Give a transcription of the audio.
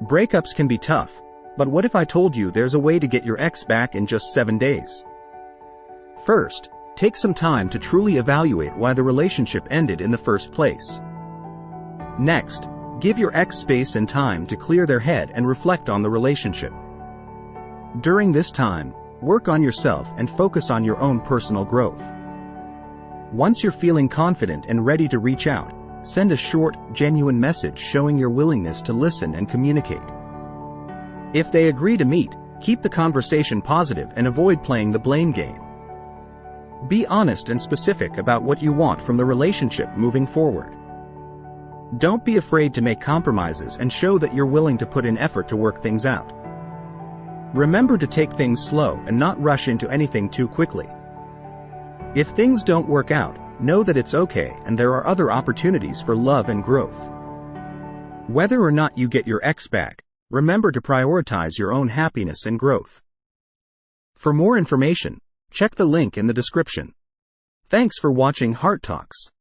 Breakups can be tough, but what if I told you there's a way to get your ex back in just 7 days? First, take some time to truly evaluate why the relationship ended in the first place. Next, give your ex space and time to clear their head and reflect on the relationship. During this time, work on yourself and focus on your own personal growth. Once you're feeling confident and ready to reach out, send a short, genuine message showing your willingness to listen and communicate. If they agree to meet, keep the conversation positive and avoid playing the blame game. Be honest and specific about what you want from the relationship moving forward. Don't be afraid to make compromises and show that you're willing to put in effort to work things out. Remember to take things slow and not rush into anything too quickly. If things don't work out, know that it's okay and there are other opportunities for love and growth. Whether or not you get your ex back, remember to prioritize your own happiness and growth. For more information, check the link in the description. Thanks for watching HeartTalks.